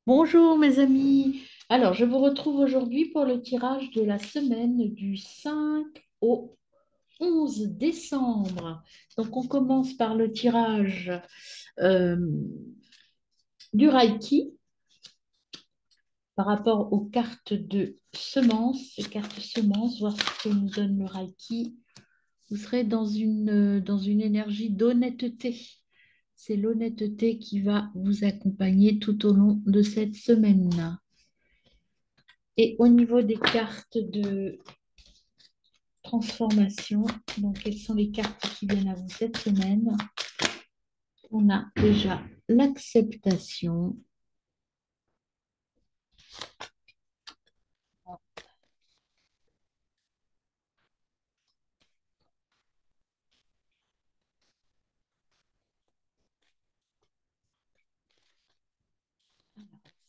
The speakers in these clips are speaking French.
Bonjour mes amis. Alors, je vous retrouve aujourd'hui pour le tirage de la semaine du 5 au 11 décembre. Donc, on commence par le tirage euh, du Reiki par rapport aux cartes de semences. Les cartes semences, voir ce que nous donne le Reiki. Vous serez dans une énergie d'honnêteté. C'est l'honnêteté qui va vous accompagner tout au long de cette semaine. Et au niveau des cartes de transformation, donc quelles sont les cartes qui viennent à vous cette semaine? On a déjà l'acceptation,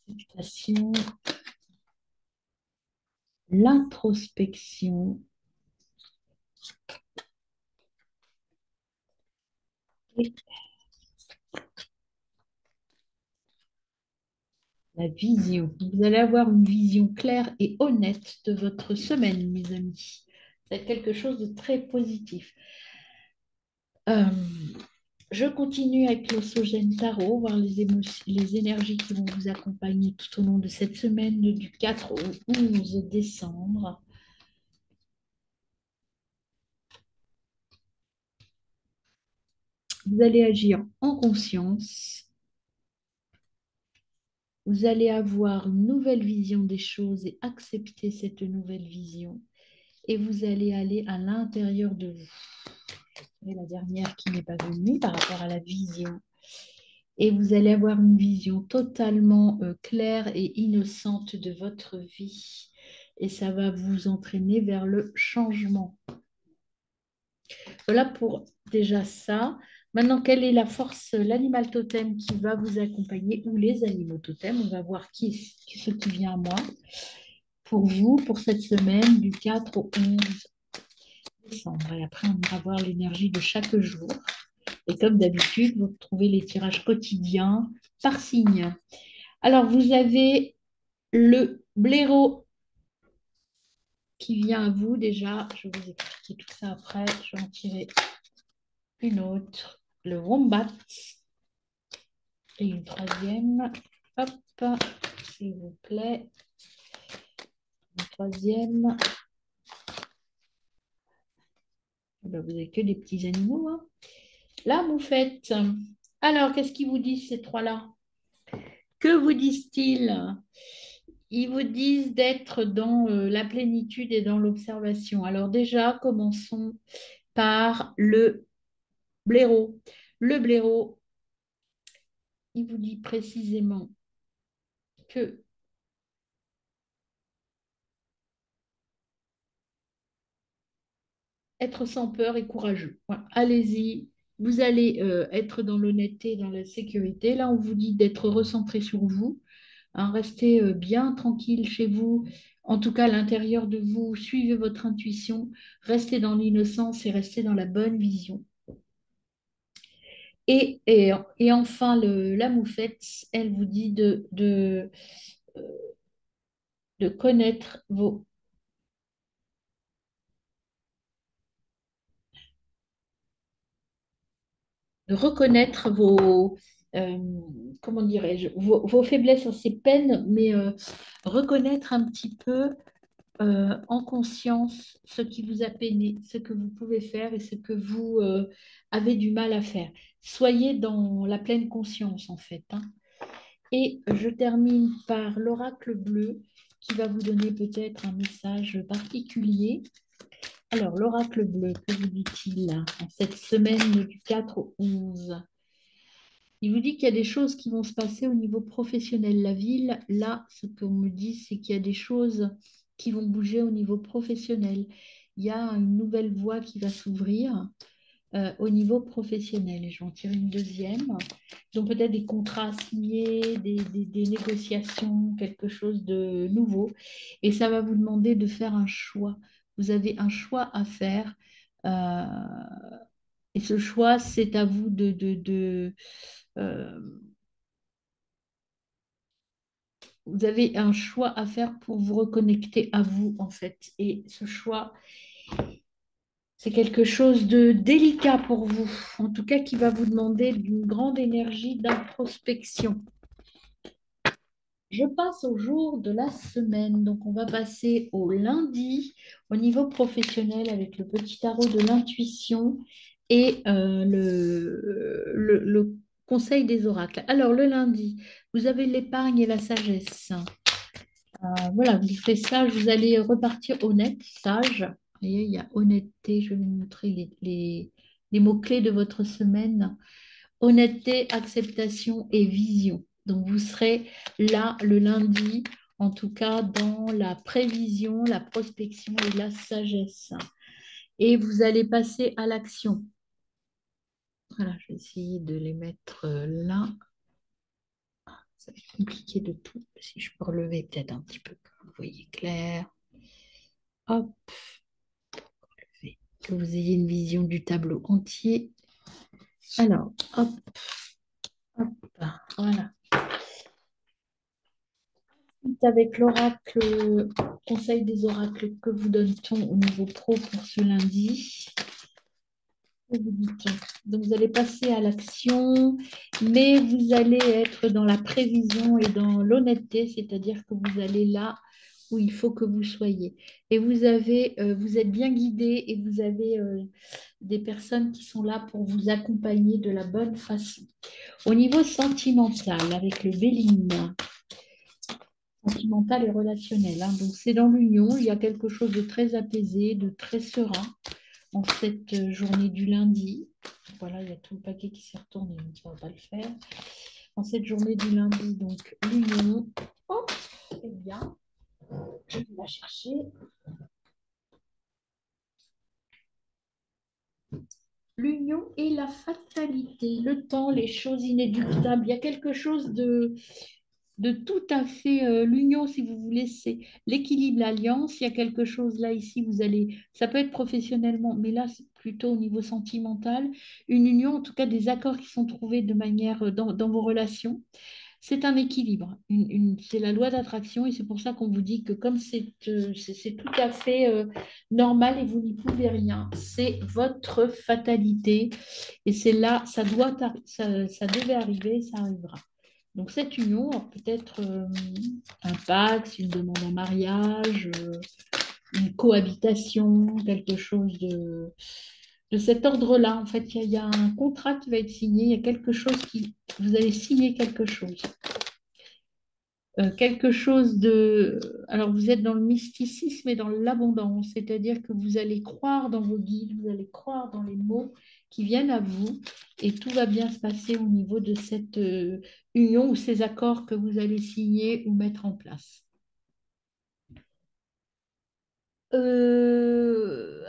l'acceptation, l'introspection et la vision. Vous allez avoir une vision claire et honnête de votre semaine, mes amis. C'est quelque chose de très positif. Euh, je continue avec l'Osogène Tarot, voir les énergies qui vont vous accompagner tout au long de cette semaine du 4 au 11 décembre. Vous allez agir en conscience. Vous allez avoir une nouvelle vision des choses et accepter cette nouvelle vision. Et vous allez aller à l'intérieur de vous. Et la dernière qui n'est pas venue par rapport à la vision. Et vous allez avoir une vision totalement claire et innocente de votre vie. Et ça va vous entraîner vers le changement. Voilà pour déjà ça. Maintenant, quelle est la force, l'animal totem qui va vous accompagner ou les animaux totems? On va voir ce qui vient à moi pour vous pour cette semaine du 4 au 11 décembre. Et après, on ira voir l'énergie de chaque jour. Et comme d'habitude, vous trouvez les tirages quotidiens par signe. Alors, vous avez le blaireau qui vient à vous déjà. Je vais vous expliquer tout ça après. Je vais en tirer une autre. Le wombat. Et une troisième. Hop, s'il vous plaît. Une troisième. Eh ben, vous n'avez que des petits animaux, hein. La moufette. Alors, qu'est-ce qu'ils vous disent, ces trois-là? Que vous disent-ils? Ils vous disent d'être dans la plénitude et dans l'observation. Alors déjà, commençons par le blaireau. Le blaireau, il vous dit précisément que être sans peur et courageux. Voilà. Allez-y, vous allez être dans l'honnêteté, dans la sécurité. Là, on vous dit d'être recentré sur vous, hein, restez bien tranquille chez vous. En tout cas, à l'intérieur de vous, suivez votre intuition, restez dans l'innocence et restez dans la bonne vision. Et enfin, la moufette, elle vous dit de connaître de reconnaître euh, comment dirais-je, vos faiblesses et ces peines, mais reconnaître un petit peu en conscience ce qui vous a peiné, ce que vous pouvez faire et ce que vous avez du mal à faire. Soyez dans la pleine conscience, en fait, hein. Et je termine par l'oracle bleu qui va vous donner peut-être un message particulier. Alors, l'oracle bleu, que vous dit-il en cette semaine du 4 au 11? Il vous dit qu'il y a des choses qui vont se passer au niveau professionnel. La ville, là, ce qu'on me dit, c'est qu'il y a des choses qui vont bouger au niveau professionnel. Il y a une nouvelle voie qui va s'ouvrir au niveau professionnel. Et je vais en tirer une deuxième. Donc peut-être des contrats signés, des négociations, quelque chose de nouveau. Et ça va vous demander de faire un choix. Vous avez un choix à faire. euh, et ce choix, c'est à vous euh, vous avez un choix à faire pour vous reconnecter à vous, en fait. Et ce choix, c'est quelque chose de délicat pour vous, en tout cas qui va vous demander une grande énergie d'introspection. Je passe au jour de la semaine. Donc, on va passer au lundi au niveau professionnel avec le petit tarot de l'intuition et le conseil des oracles. Alors, le lundi, vous avez l'épargne et la sagesse. Voilà, vous faites sage, vous allez repartir honnête, sage. Vous voyez, il y a honnêteté. Je vais vous montrer les mots-clés de votre semaine. Honnêteté, acceptation et vision. Donc, vous serez là le lundi, en tout cas dans la prévision, la prospection et la sagesse. Et vous allez passer à l'action. Voilà, je vais essayer de les mettre là. Ça va être compliqué de tout. Si je peux relever peut-être un petit peu, que vous voyez clair. Hop, que vous ayez une vision du tableau entier. Alors, hop, hop, voilà. Avec l'oracle, conseil des oracles, que vous donne-t-on au niveau pro pour ce lundi? Que vous dit-on? Donc, vous allez passer à l'action, mais vous allez être dans la prévision et dans l'honnêteté, c'est-à-dire que vous allez là où il faut que vous soyez. Et vous êtes bien guidé et vous avez des personnes qui sont là pour vous accompagner de la bonne façon. Au niveau sentimental, avec le Béline, sentimental et relationnel, hein. Donc, c'est dans l'union, il y a quelque chose de très apaisé, de très serein en cette journée du lundi. Voilà, il y a tout le paquet qui s'est retourné, donc ça ne va pas le faire. En cette journée du lundi, donc l'union. Oh, très bien. Je vais la chercher. L'union et la fatalité, le temps, les choses inéluctables. Il y a quelque chose de tout à fait l'union, si vous voulez, c'est l'équilibre, l'alliance. Il y a quelque chose là, ici, vous allez, ça peut être professionnellement, mais là, c'est plutôt au niveau sentimental. Une union, en tout cas, des accords qui sont trouvés de manière dans vos relations. C'est un équilibre, c'est la loi d'attraction et c'est pour ça qu'on vous dit que comme c'est tout à fait normal et vous n'y pouvez rien, c'est votre fatalité et c'est là, ça devait arriver, ça arrivera. Donc cette union, peut-être un pacte, une demande en mariage, une cohabitation, quelque chose de cet ordre-là. En fait, il y a un contrat qui va être signé, il y a quelque chose qui... Vous allez signer quelque chose. Quelque chose de... Alors, vous êtes dans le mysticisme et dans l'abondance, c'est-à-dire que vous allez croire dans vos guides, vous allez croire dans les mots qui viennent à vous et tout va bien se passer au niveau de cette union ou ces accords que vous allez signer ou mettre en place.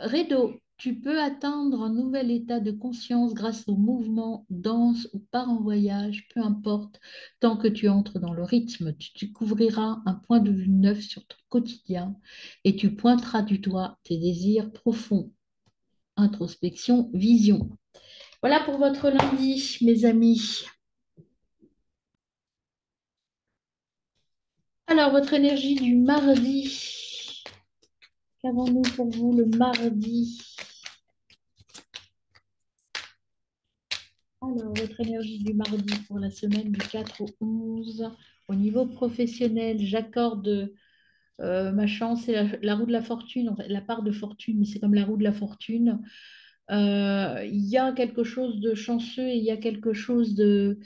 Redo, tu peux atteindre un nouvel état de conscience grâce au mouvement, danse ou part en voyage, peu importe, tant que tu entres dans le rythme, tu découvriras un point de vue neuf sur ton quotidien et tu pointeras du doigt tes désirs profonds. Introspection, vision. Voilà pour votre lundi, mes amis. Alors, votre énergie du mardi. Qu'avons-nous pour vous le mardi? Alors, votre énergie du mardi pour la semaine du 4 au 11. Au niveau professionnel, j'accorde ma chance, c'est la roue de la fortune, en fait, la part de fortune, mais c'est comme la roue de la fortune. Il y a quelque chose de chanceux et il y a quelque chose de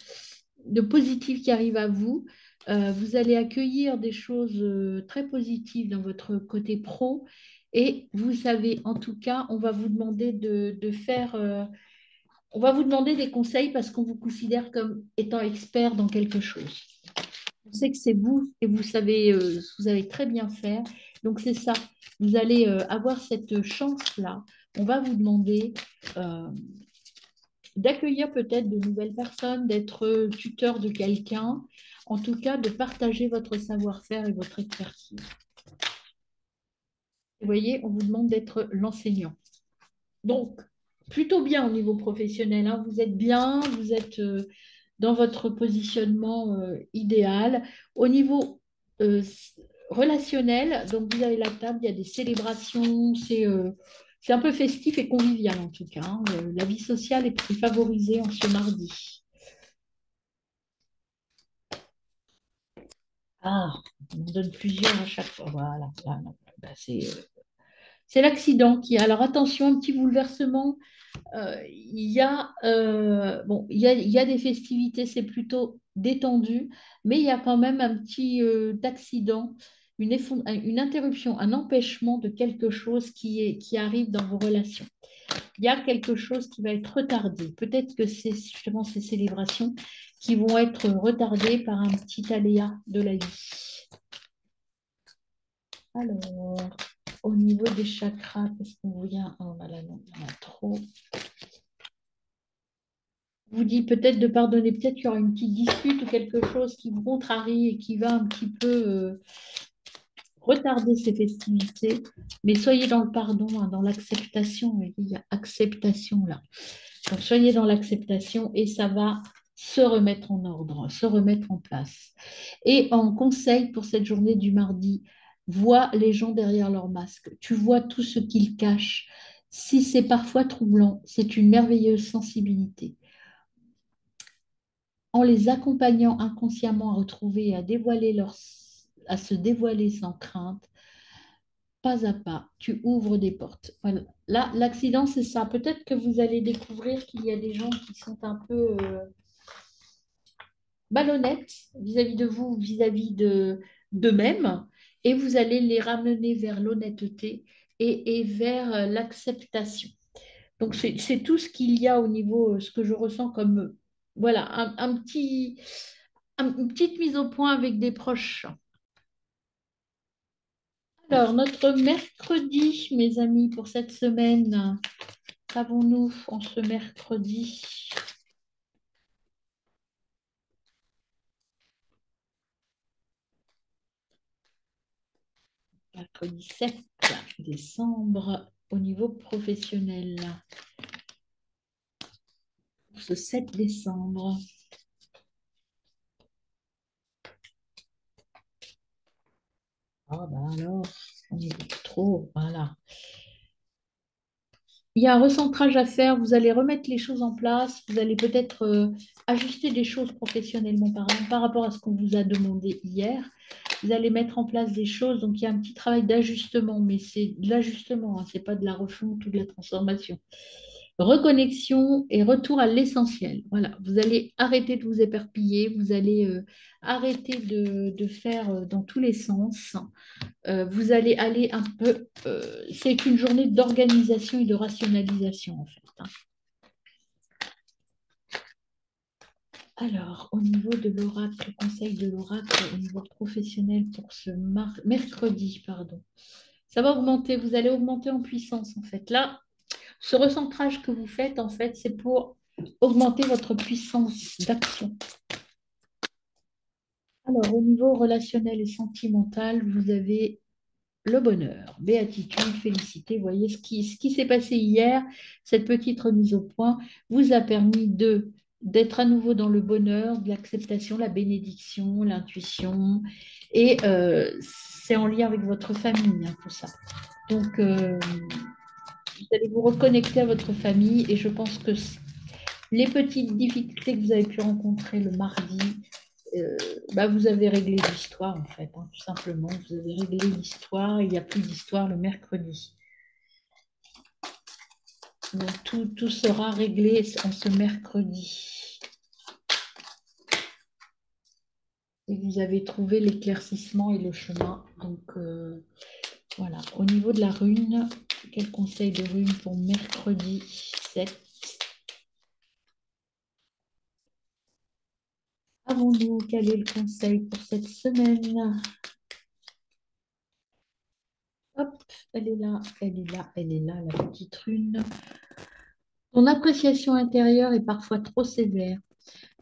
positif qui arrive à vous. Vous allez accueillir des choses très positives dans votre côté pro et vous savez, en tout cas, on va vous demander de faire... on va vous demander des conseils parce qu'on vous considère comme étant expert dans quelque chose. On sait que c'est vous et vous savez très bien faire. Donc c'est ça, vous allez avoir cette chance-là. On va vous demander d'accueillir peut-être de nouvelles personnes, d'être tuteur de quelqu'un, en tout cas de partager votre savoir-faire et votre expertise. Vous voyez, on vous demande d'être l'enseignant. Donc, plutôt bien au niveau professionnel, hein. Vous êtes bien, vous êtes dans votre positionnement idéal. Au niveau euh, relationnel. Donc, vous avez la table, il y a des célébrations, c'est un peu festif et convivial en tout cas, hein. La vie sociale est favorisée en ce mardi. Ah, on en donne plusieurs à chaque fois. Voilà. Là, non, là, c'est l'accident qui. Alors attention, un petit bouleversement. Il y a des festivités, c'est plutôt détendu, mais il y a quand même un petit accident, une interruption, un empêchement de quelque chose qui arrive dans vos relations. Il y a quelque chose qui va être retardé. Peut-être que c'est justement ces célébrations qui vont être retardées par un petit aléa de la vie. Alors, au niveau des chakras, qu'est-ce qu'on vient? Oh là là, non, il y en a trop. Vous dit peut-être de pardonner, peut-être qu'il y aura une petite dispute ou quelque chose qui vous contrarie et qui va un petit peu retarder ces festivités. Mais soyez dans le pardon, hein, dans l'acceptation. Vous voyez, il y a acceptation là. Donc soyez dans l'acceptation et ça va se remettre en ordre, se remettre en place. Et en conseil pour cette journée du mardi, vois les gens derrière leur masque. Tu vois tout ce qu'ils cachent. Si c'est parfois troublant, c'est une merveilleuse sensibilité. En les accompagnant inconsciemment à retrouver et à se dévoiler sans crainte, pas à pas, tu ouvres des portes. Voilà. Là, l'accident, c'est ça. Peut-être que vous allez découvrir qu'il y a des gens qui sont un peu malhonnêtes vis-à-vis de vous, vis-à-vis d'eux-mêmes, et vous allez les ramener vers l'honnêteté et vers l'acceptation. Donc, c'est tout ce qu'il y a au niveau, ce que je ressens comme, voilà, une petite mise au point avec des proches. Alors, notre mercredi, mes amis, pour cette semaine, qu'avons-nous en ce mercredi? Mercredi 7 décembre, au niveau professionnel. Pour ce 7 décembre. Ah, bah alors, on est trop, voilà. Il y a un recentrage à faire, vous allez remettre les choses en place, vous allez peut-être ajuster des choses professionnellement parlant par rapport à ce qu'on vous a demandé hier. Vous allez mettre en place des choses, donc il y a un petit travail d'ajustement, mais c'est de l'ajustement, hein, c'est pas de la refonte ou de la transformation. Reconnexion et retour à l'essentiel. Voilà, vous allez arrêter de vous éparpiller, vous allez arrêter de faire dans tous les sens. Vous allez aller un peu. C'est une journée d'organisation et de rationalisation, en fait, hein. Alors, au niveau de l'oracle, le conseil de l'oracle, au niveau professionnel pour ce mercredi, pardon, ça va augmenter. Vous allez augmenter en puissance, en fait. Là, ce recentrage que vous faites, en fait, c'est pour augmenter votre puissance d'action. Alors, au niveau relationnel et sentimental, vous avez le bonheur, béatitude, félicité. Vous voyez, ce qui s'est passé hier, cette petite remise au point, vous a permis d'être à nouveau dans le bonheur, de l'acceptation, la bénédiction, l'intuition. Et c'est en lien avec votre famille, hein, tout ça. Donc, vous allez vous reconnecter à votre famille et je pense que les petites difficultés que vous avez pu rencontrer le mardi, euh, bah, vous avez réglé l'histoire en fait, hein, tout simplement. Vous avez réglé l'histoire, il n'y a plus d'histoire le mercredi. Donc tout sera réglé en ce mercredi. Et vous avez trouvé l'éclaircissement et le chemin. Donc voilà, au niveau de la rune, quel conseil de rune pour mercredi 7? Avons-nous, quel est le conseil pour cette semaine? Hop, elle est là, elle est là, elle est là, la petite rune. Ton appréciation intérieure est parfois trop sévère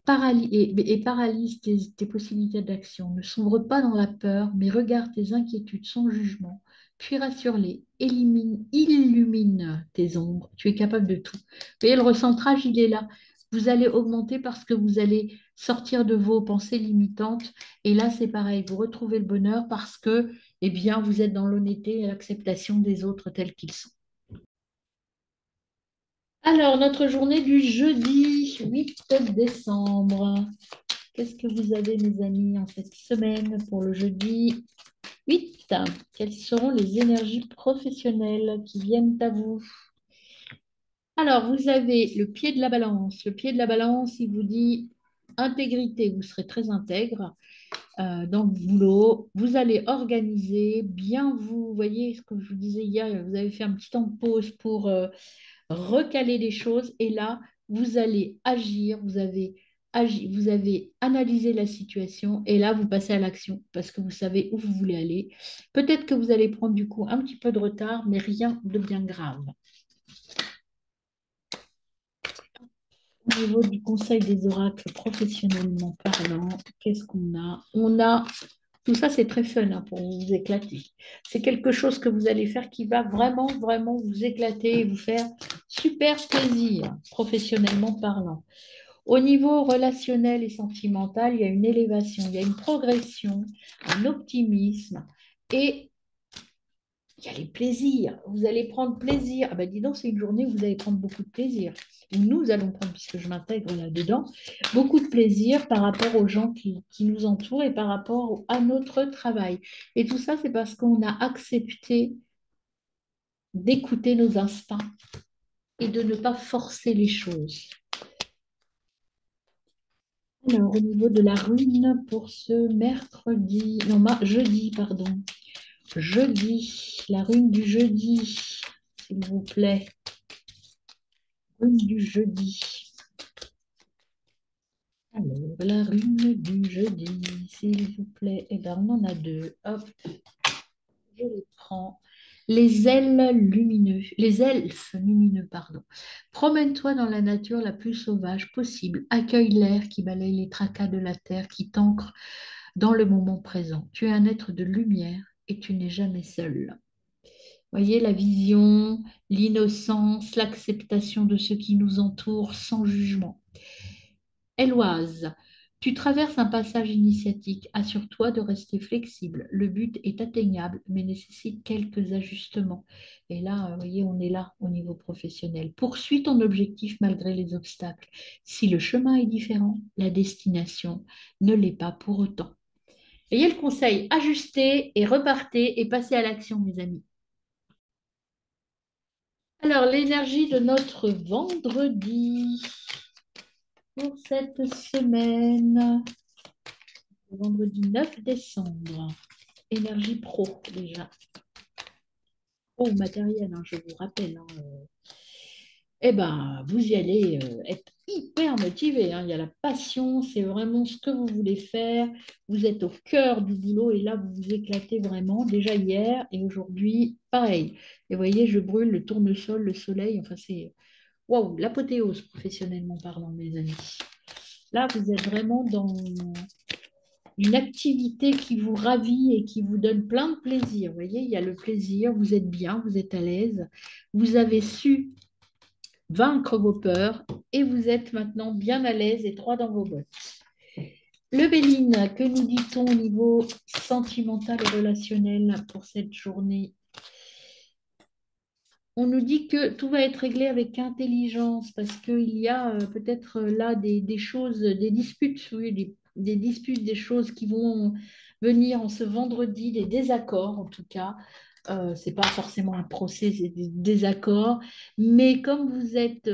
et paralyse tes possibilités d'action. Ne sombre pas dans la peur, mais regarde tes inquiétudes sans jugement, puis rassure-les, illumine tes ombres. Tu es capable de tout. Vous voyez, le recentrage, il est là. vous allez augmenter parce que vous allez sortir de vos pensées limitantes. Et là, c'est pareil, vous retrouvez le bonheur parce que, eh bien, vous êtes dans l'honnêteté et l'acceptation des autres tels qu'ils sont. Alors, notre journée du jeudi 8 décembre. Qu'est-ce que vous avez, mes amis, en cette semaine pour le jeudi 8? Quelles seront les énergies professionnelles qui viennent à vous? Alors, vous avez le pied de la balance. Le pied de la balance, il vous dit intégrité, vous serez très intègre dans le boulot. Vous allez organiser, bien vous voyez ce que je vous disais hier, vous avez fait un petit temps de pause pour recaler les choses. Et là, vous allez agir, vous avez analysé la situation et là, vous passez à l'action parce que vous savez où vous voulez aller. Peut-être que vous allez prendre du coup un petit peu de retard, mais rien de bien grave. Au niveau du conseil des oracles professionnellement parlant, qu'est-ce qu'on a? On a, tout ça c'est très fun hein, pour vous éclater. C'est quelque chose que vous allez faire qui va vraiment, vraiment vous éclater et vous faire super plaisir, professionnellement parlant. Au niveau relationnel et sentimental, il y a une élévation, il y a une progression, un optimisme et il y a les plaisirs. Vous allez prendre plaisir. Ah ben dis donc, c'est une journée où vous allez prendre beaucoup de plaisir. Où nous allons prendre, puisque je m'intègre là-dedans, beaucoup de plaisir par rapport aux gens qui nous entourent et par rapport à notre travail. Et tout ça, c'est parce qu'on a accepté d'écouter nos instincts et de ne pas forcer les choses. Alors, au niveau de la rune pour ce mercredi, non, jeudi, pardon. Jeudi, la rune du jeudi, s'il vous plaît. Rune du jeudi. Alors, la rune du jeudi, s'il vous plaît. Eh bien, on en a deux. Hop, je les prends. Les ailes lumineux, les elfes lumineux, pardon. Promène-toi dans la nature la plus sauvage possible. Accueille l'air qui balaye les tracas de la terre, qui t'ancre dans le moment présent. Tu es un être de lumière et tu n'es jamais seul. Voyez la vision, l'innocence, l'acceptation de ce qui nous entoure sans jugement. Éloise, tu traverses un passage initiatique. Assure-toi de rester flexible. Le but est atteignable, mais nécessite quelques ajustements. Et là, vous voyez, on est là au niveau professionnel. Poursuis ton objectif malgré les obstacles. Si le chemin est différent, la destination ne l'est pas pour autant. Ayez le conseil, ajustez et repartez et passez à l'action, mes amis. Alors, l'énergie de notre vendredi pour cette semaine, le vendredi 9 décembre. Énergie pro, déjà. Pro ou matériel, hein, je vous rappelle. Hein, eh ben, vous y allez être hyper motivé. Hein. Il y a la passion, c'est vraiment ce que vous voulez faire. Vous êtes au cœur du boulot et là, vous vous éclatez vraiment. Déjà hier et aujourd'hui, pareil. Et vous voyez, je brûle le tournesol, le soleil. Enfin, c'est waouh, l'apothéose professionnellement parlant, mes amis. Là, vous êtes vraiment dans une activité qui vous ravit et qui vous donne plein de plaisir. Vous voyez, il y a le plaisir, vous êtes bien, vous êtes à l'aise, vous avez su vaincre vos peurs et vous êtes maintenant bien à l'aise et droit dans vos bottes. Le Béline, que nous dit-on au niveau sentimental et relationnel pour cette journée? On nous dit que tout va être réglé avec intelligence parce qu'il y a peut-être là des choses, des disputes, oui, des disputes, des choses qui vont venir en ce vendredi, des désaccords en tout cas. Ce n'est pas forcément un procès, c'est des désaccords. Mais comme vous êtes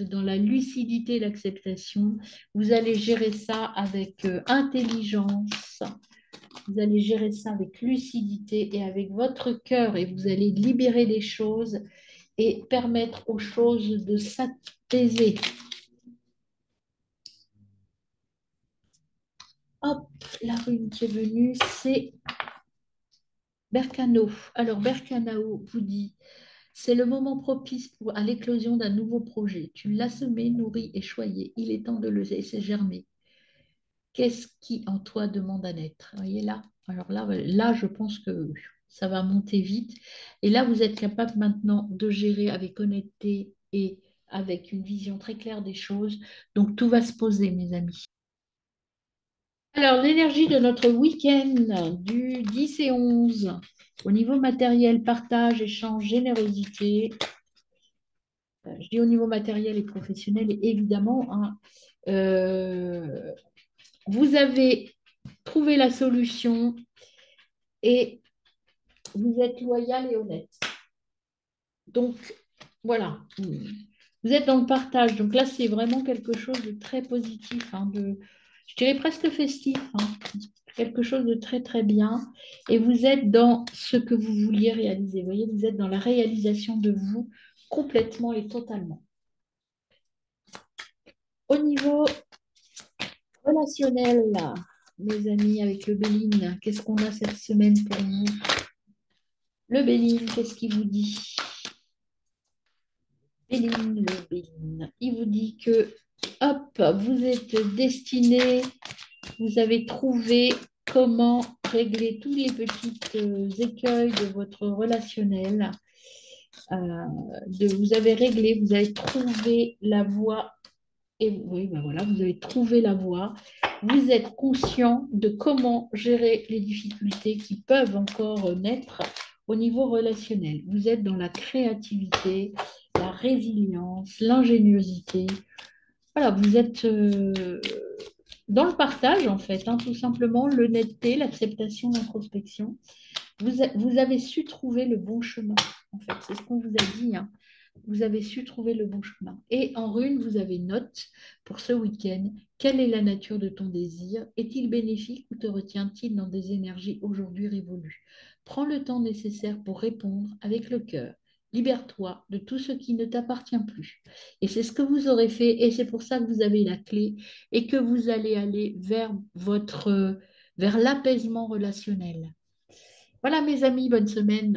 dans la lucidité et l'acceptation, vous allez gérer ça avec intelligence. Vous allez gérer ça avec lucidité et avec votre cœur et vous allez libérer les choses et permettre aux choses de s'apaiser. Hop, la rune qui est venue, c'est Berkano. Alors, Berkanao vous dit, c'est le moment propice à l'éclosion d'un nouveau projet. Tu l'as semé, nourri et choyé. Il est temps de le laisser germer. Qu'est-ce qui en toi demande à naître? Vous voyez là? Alors là, je pense que ça va monter vite. Et là, vous êtes capable maintenant de gérer avec honnêteté et avec une vision très claire des choses. Donc tout va se poser, mes amis. Alors, l'énergie de notre week-end du 10 et 11, au niveau matériel, partage, échange, générosité. Je dis au niveau matériel et professionnel, évidemment, hein. Euh, vous avez trouvé la solution et vous êtes loyal et honnête. Donc, voilà. Vous êtes dans le partage. Donc là, c'est vraiment quelque chose de très positif, hein, je dirais presque festif, hein. Quelque chose de très, très bien. Et vous êtes dans ce que vous vouliez réaliser. Vous voyez, vous êtes dans la réalisation de vous complètement et totalement. Au niveau relationnel, là, mes amis, avec le Béline, qu'est-ce qu'on a cette semaine pour vous? Le Béline, qu'est-ce qu'il vous dit? Béline, le Béline. Il vous dit que, hop, vous êtes destiné, vous avez trouvé comment régler tous les petits écueils de votre relationnel. Vous avez réglé, vous avez trouvé la voie. Et oui, ben voilà, vous avez trouvé la voie. Vous êtes conscient de comment gérer les difficultés qui peuvent encore naître au niveau relationnel. Vous êtes dans la créativité, la résilience, l'ingéniosité. Voilà, vous êtes dans le partage, en fait, hein, tout simplement, l'honnêteté, l'acceptation, l'introspection. Vous avez su trouver le bon chemin, en fait. C'est ce qu'on vous a dit, hein. Vous avez su trouver le bon chemin. Et en rune, vous avez note pour ce week-end. Quelle est la nature de ton désir? Est-il bénéfique ou te retient-il dans des énergies aujourd'hui révolues? Prends le temps nécessaire pour répondre avec le cœur. Libère-toi de tout ce qui ne t'appartient plus. Et c'est ce que vous aurez fait, et c'est pour ça que vous avez la clé, et que vous allez aller vers l'apaisement relationnel. Voilà, mes amis, bonne semaine.